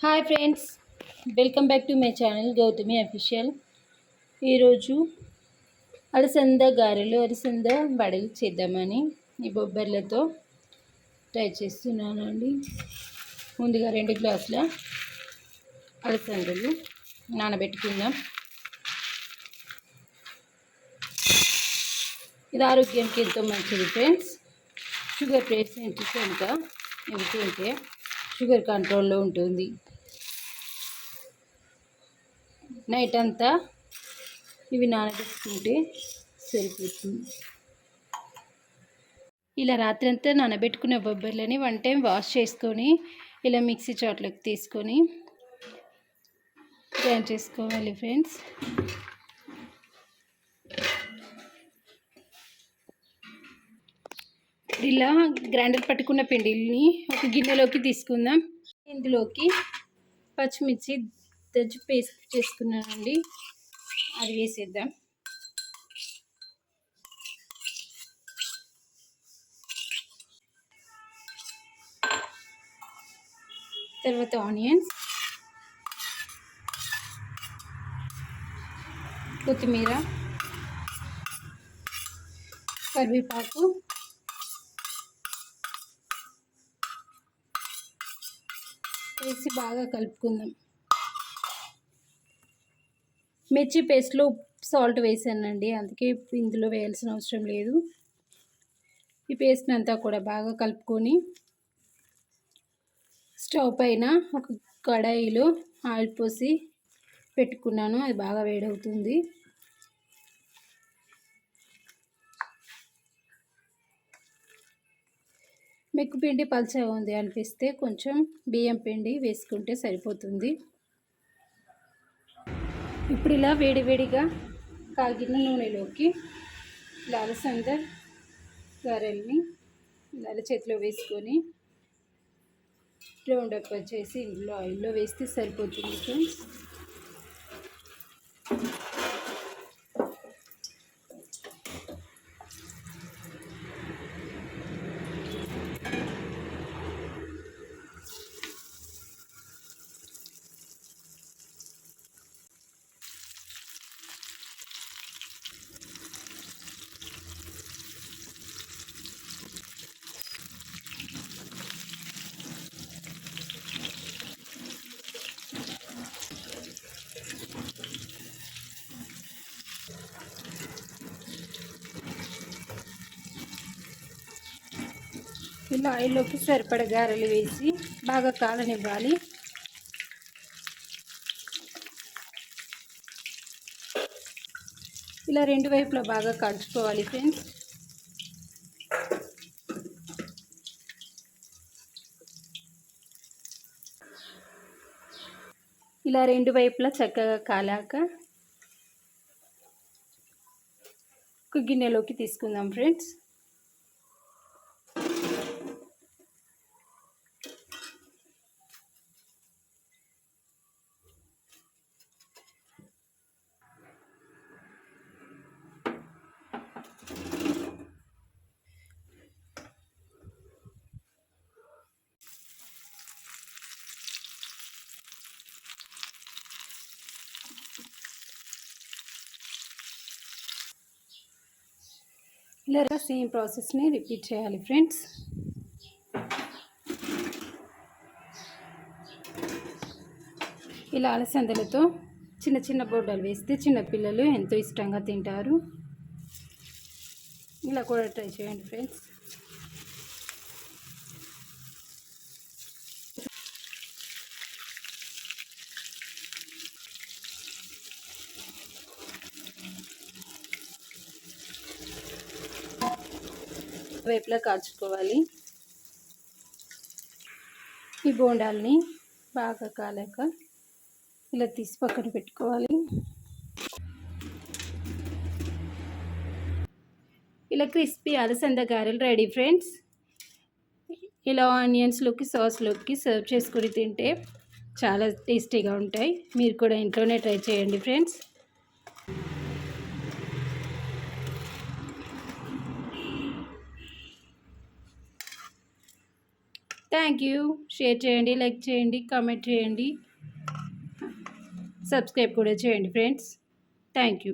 Hi friends, welcome back to my channel Gautami official. ఈరోజు అలసంద వడలు చేద్దామని ఈ బొబ్బర్లతో ట్రై చేస్తున్నానండి. ముందుగా 2 గ్లాసుల అలసందలు నానబెట్టుకుందాం. ఇది ఆరోగ్యానికి ఎంతో మంచిది ఫ్రెండ్స్. షుగర్ పేషెంట్ కనుక ఇవి తింటే షుగర్ కంట్రోల్లో ఉంటుంది. నైట్ అంతా ఇవి నానబెట్టుకుంటే సరిపోతుంది. ఇలా రాత్రంతా నానబెట్టుకున్న బొబ్బర్లని 1 టైం వాష్ చేసుకొని ఇలా మిక్సీ చాట్లోకి తీసుకొని గ్రైండ్ చేసుకోవాలి ఫ్రెండ్స్. ఇలా గ్రైండర్ పట్టుకున్న పిండిని ఒక గిన్నెలోకి తీసుకుందాం. ఇందులోకి పచ్చిమిర్చి దంచి పేస్ట్ చేసుకున్నానండి, అది వేసేద్దాం. తర్వాత ఆనియన్స్, కొత్తిమీర, కరివేపాకు, వేసి బాగా కలుపుకుందాం. మిర్చి పేస్ట్లో సాల్ట్ వేసానండి, అందుకే ఇందులో వేయాల్సిన అవసరం లేదు. ఈ పేస్ట్ని అంతా కూడా బాగా కలుపుకొని స్టవ్ పైన ఒక కడాయిలో ఆయిల్ పోసి పెట్టుకున్నాను. అది బాగా వేడవుతుంది. మెక్కు పిండి పల్చగా ఉంది అనిపిస్తే కొంచెం బియ్యం పిండి వేసుకుంటే సరిపోతుంది. ఇప్పుడు ఇలా వేడివేడిగా కాగిన నూనెలోకి ఇలా అలసంద గారెల్ని ఇలా చేతిలో వేసుకొని రౌండ్ అప్ చేసి ఇందులో ఆయిల్లో వేస్తే సరిపోతుంది ఫ్రెండ్స్. ఇలా ఆయిల్లోకి సరిపడ గారెలు వేసి బాగా కాలనివ్వాలి. ఇలా 2 వైపులా బాగా కాల్చుకోవాలి ఫ్రెండ్స్. ఇలా 2 వైపులా చక్కగా కాలాక ఒక గిన్నెలోకి తీసుకుందాం ఫ్రెండ్స్. ఇలా సేమ్ ప్రాసెస్ని రిపీట్ చేయాలి ఫ్రెండ్స్. ఇలా అలసందలతో చిన్న చిన్న బొడ్డలు వేస్తే చిన్నపిల్లలు ఎంతో ఇష్టంగా తింటారు. ఇలా కూడా ట్రై చేయండి ఫ్రెండ్స్. వైపులా కాల్చుకోవాలి. ఈ బోండాల్ని బాగా కాలాక ఇలా తీసి పక్కన పెట్టుకోవాలి. ఇలా క్రిస్పీ అలసంద గారెలు రెడీ ఫ్రెండ్స్. ఇలా ఆనియన్స్లోకి సాస్లోకి సర్వ్ చేసుకొని తింటే చాలా టేస్టీగా ఉంటాయి. మీరు కూడా ఇంట్లోనే ట్రై చేయండి ఫ్రెండ్స్. Thank you. షేర్ చేయండి, లైక్ చేయండి, కామెంట్ చేయండి, సబ్స్క్రైబ్ కూడా చేయండి ఫ్రెండ్స్. Thank you.